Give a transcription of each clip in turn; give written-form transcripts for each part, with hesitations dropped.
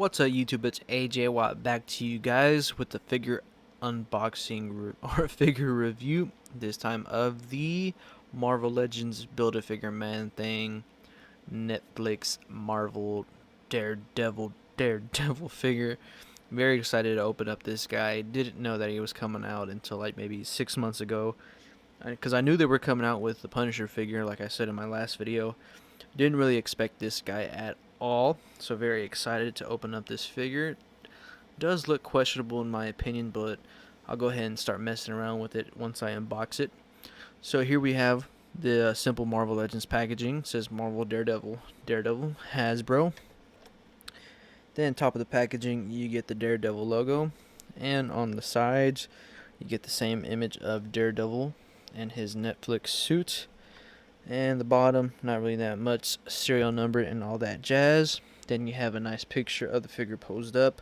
What's up, YouTube? It's AJ Watt back to you guys with the figure unboxing or figure review. This time of the Marvel Legends Build-A-Figure Man-Thing Netflix Marvel Daredevil figure. Very excited to open up this guy. Didn't know that he was coming out until like maybe 6 months ago, because I knew they were coming out with the Punisher figure, like I said in my last video. Didn't really expect this guy at all, so very excited to open up this figure. Does look questionable in my opinion, but I'll go ahead and start messing around with it once I unbox it. So here we have the simple Marvel Legends packaging. It says Marvel Daredevil Hasbro. Then top of the packaging you get the Daredevil logo, and on the sides you get the same image of Daredevil and his Netflix suit. And the bottom, not really that much, serial number and all that jazz. Then you have a nice picture of the figure posed up,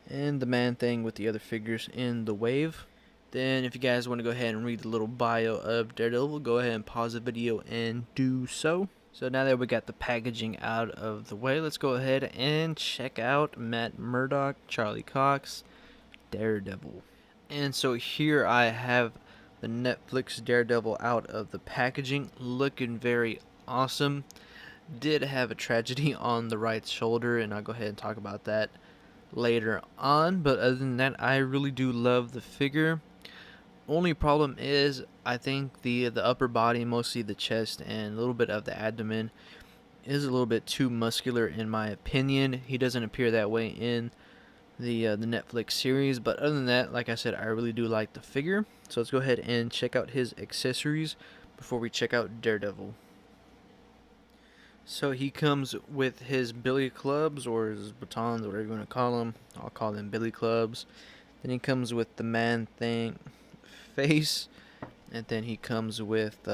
and the Man-Thing with the other figures in the wave. Then if you guys want to go ahead and read the little bio of Daredevil, go ahead and pause the video and do so. So now that we got the packaging out of the way, let's go ahead and check out Matt Murdock, Charlie Cox, Daredevil. And so here I have the Netflix Daredevil out of the packaging, looking very awesome. Did have a tragedy on the right shoulder, and I'll go ahead and talk about that later on. But other than that, I really do love the figure. Only problem is I think the upper body, mostly the chest and a little bit of the abdomen, is a little bit too muscular in my opinion. He doesn't appear that way in the Netflix series, but other than that, like I said, I really do like the figure. So let's go ahead and check out his accessories before we check out Daredevil. So he comes with his billy clubs, or his batons, whatever you want to call them. I'll call them billy clubs. Then he comes with the Man-Thing face, and then he comes with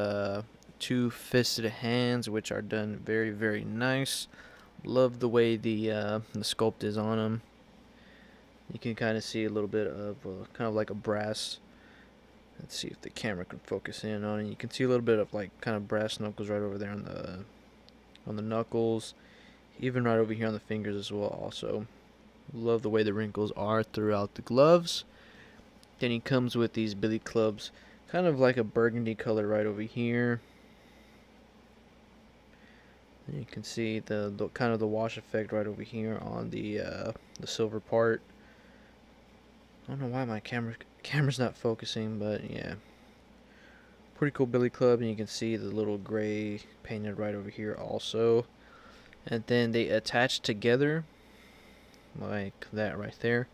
two fisted hands, which are done very, very nice. Love the way the sculpt is on him. You can kind of see a little bit of kind of like a brass. Let's see if the camera can focus in on it. You can see a little bit of like kind of brass knuckles right over there on the knuckles, even right over here on the fingers as well. Also, love the way the wrinkles are throughout the gloves. Then he comes with these billy clubs, kind of like a burgundy color right over here. And you can see the kind of the wash effect right over here on the silver part. I don't know why my camera's not focusing, but yeah. Pretty cool billy club, and you can see the little gray painted right over here also. And then they attach together like that right there,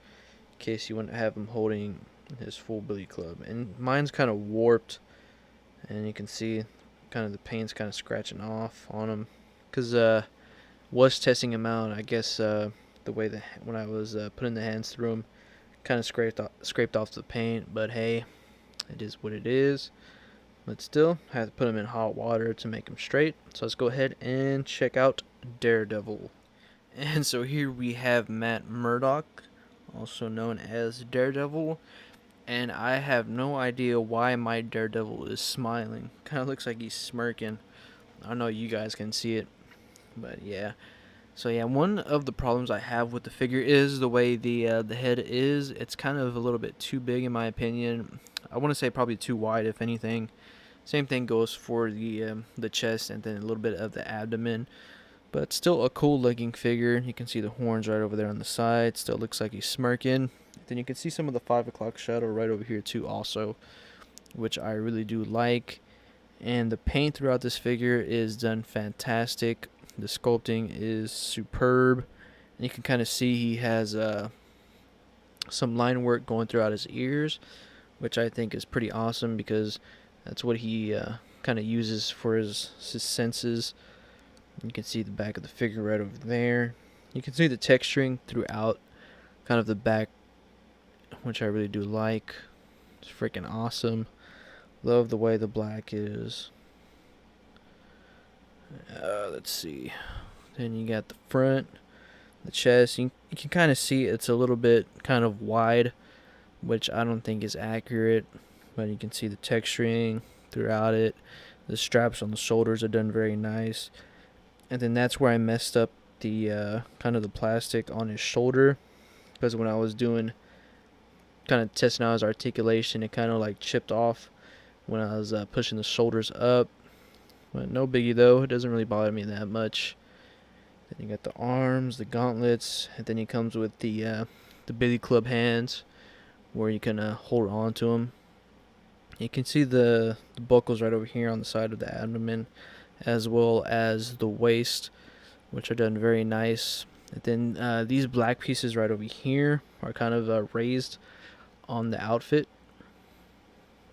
in case you want to have him holding his full billy club. And mine's kind of warped, and you can see kind of the paint's kind of scratching off on him, because was testing him out. I guess the way that when I was putting the hands through him, kind of scraped off the paint, but hey, it is what it is. But still, I have to put him in hot water to make him straight. So let's go ahead and check out Daredevil. And so here we have Matt Murdock, also known as Daredevil, and I have no idea why my Daredevil is smiling. Kind of looks like he's smirking. I know you guys can see it, but yeah. So yeah, one of the problems I have with the figure is the way the head is. It's kind of a little bit too big in my opinion. I want to say probably too wide, if anything. Same thing goes for the chest and then a little bit of the abdomen. But still a cool looking figure. You can see the horns right over there on the side. Still looks like he's smirking. Then you can see some of the 5 o'clock shadow right over here too also, which I really do like. And the paint throughout this figure is done fantastic. The sculpting is superb. And you can kind of see he has some line work going throughout his ears, which I think is pretty awesome, because that's what he kind of uses for his senses. You can see the back of the figure right over there. You can see the texturing throughout kind of the back, which I really do like. It's freaking awesome. Love the way the black is. Let's see. Then you got the front, the chest. You can kind of see it's a little bit kind of wide, which I don't think is accurate. But you can see the texturing throughout it. The straps on the shoulders are done very nice. And then that's where I messed up the kind of the plastic on his shoulder, because when I was doing kind of testing out his articulation, it kind of like chipped off when I was pushing the shoulders up. But no biggie though, it doesn't really bother me that much. Then you got the arms, the gauntlets, and then he comes with the billy club hands, where you can hold on to them. You can see the buckles right over here on the side of the abdomen, as well as the waist, which are done very nice. And then these black pieces right over here are kind of raised on the outfit.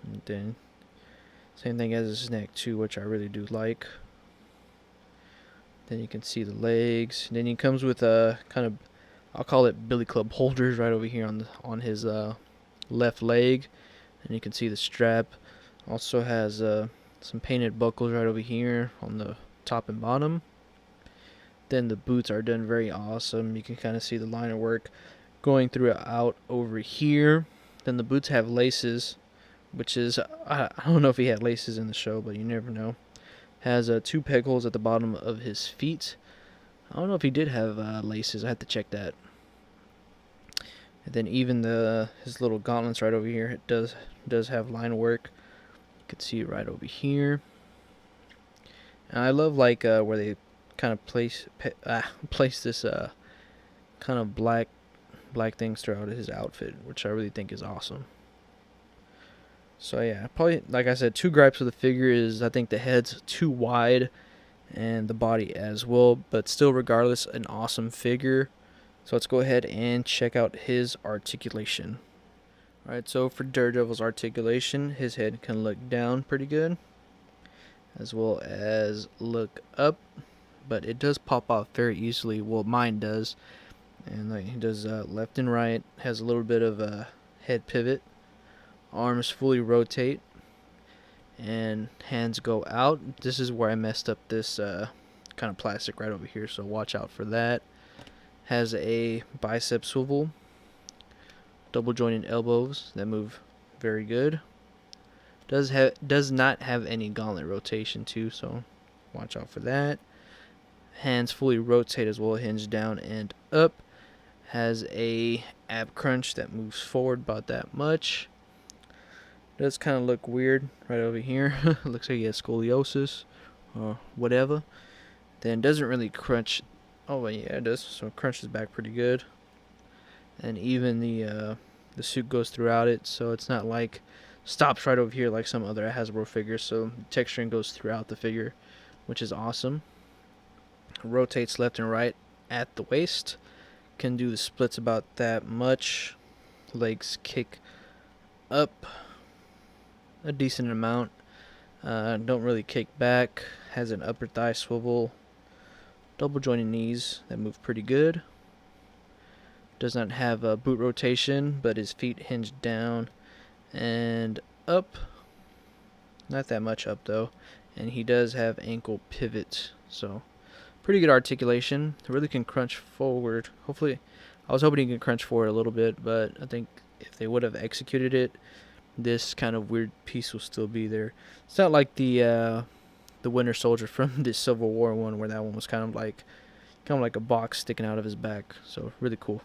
And then same thing as his neck too, which I really do like. Then you can see the legs. And then he comes with a kind of, I'll call it billy club holders right over here on his left leg. And you can see the strap. Also has some painted buckles right over here on the top and bottom. Then the boots are done very awesome. You can kind of see the line of work going throughout over here. Then the boots have laces, which is, I don't know if he had laces in the show, but you never know. Has 2 peg holes at the bottom of his feet. I don't know if he did have laces. I have to check that. And then even his little gauntlets right over here, it does have line work. You can see it right over here. And I love like where they kind of place this kind of black things throughout his outfit, which I really think is awesome. So yeah, probably, like I said, 2 gripes with the figure is I think the head's too wide and the body as well, but still regardless, an awesome figure. So let's go ahead and check out his articulation. Alright, so for Daredevil's articulation, his head can look down pretty good, as well as look up, but it does pop off very easily. Well, mine does. And like he does left and right, has a little bit of a head pivot. Arms fully rotate, and hands go out. This is where I messed up this kind of plastic right over here, so watch out for that. Has a bicep swivel, double jointed elbows that move very good. Does not have any gauntlet rotation too, so watch out for that. Hands fully rotate as well, hinge down and up. Has a ab crunch that moves forward about that much. Does kind of look weird right over here. Looks like he has scoliosis or whatever. Then doesn't really crunch. Oh yeah, it does. So it crunches back pretty good. And even the suit goes throughout it, so it's not like stops right over here like some other Hasbro figures. So texturing goes throughout the figure, which is awesome. Rotates left and right at the waist. Can do the splits about that much. Legs kick up a decent amount. Don't really kick back. Has an upper thigh swivel. Double jointed knees that move pretty good. Does not have a boot rotation, but his feet hinge down and up. Not that much up though. And he does have ankle pivot, so pretty good articulation. Really can crunch forward. Hopefully, I was hoping he could crunch forward a little bit, but I think if they would have executed it, this kind of weird piece will still be there. It's not like the Winter Soldier from the Civil War one, where that one was kind of like a box sticking out of his back. So really cool.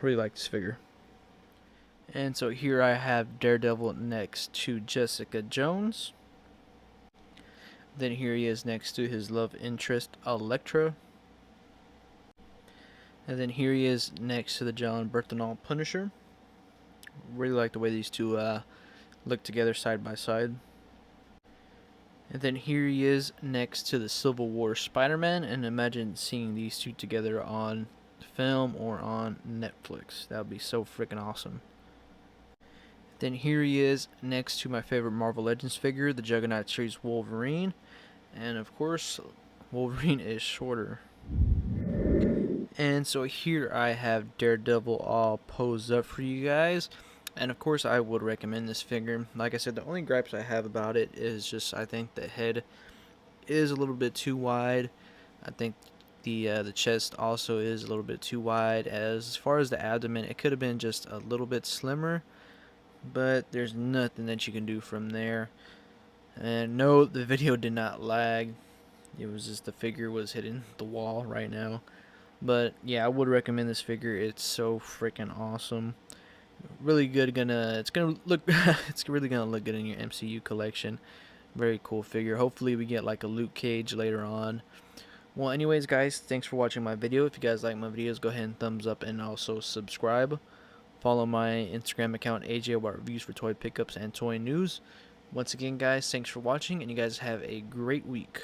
Really like this figure. And so here I have Daredevil next to Jessica Jones. Then here he is next to his love interest, Elektra. And then here he is next to the John Bernthal Punisher. Really like the way these two look together side by side. And then here he is next to the Civil War Spider-Man, and imagine seeing these two together on film or on Netflix. That would be so freaking awesome. Then here he is next to my favorite Marvel Legends figure, the Juggernaut series Wolverine. And of course, Wolverine is shorter. And so here I have Daredevil all posed up for you guys. And of course I would recommend this figure. Like I said, the only gripes I have about it is just I think the head is a little bit too wide. I think the chest also is a little bit too wide. As far as the abdomen, it could have been just a little bit slimmer. But there's nothing that you can do from there. And no, the video did not lag. It was just the figure was hitting the wall right now. But yeah, I would recommend this figure. It's so freaking awesome. Really good. It's gonna look. It's really gonna look good in your MCU collection. Very cool figure. Hopefully we get like a Luke Cage later on. Well, anyways, guys, thanks for watching my video. If you guys like my videos, go ahead and thumbs up and also subscribe. Follow my Instagram account, AJ Watt Reviews, for toy pickups and toy news. Once again, guys, thanks for watching, and you guys have a great week.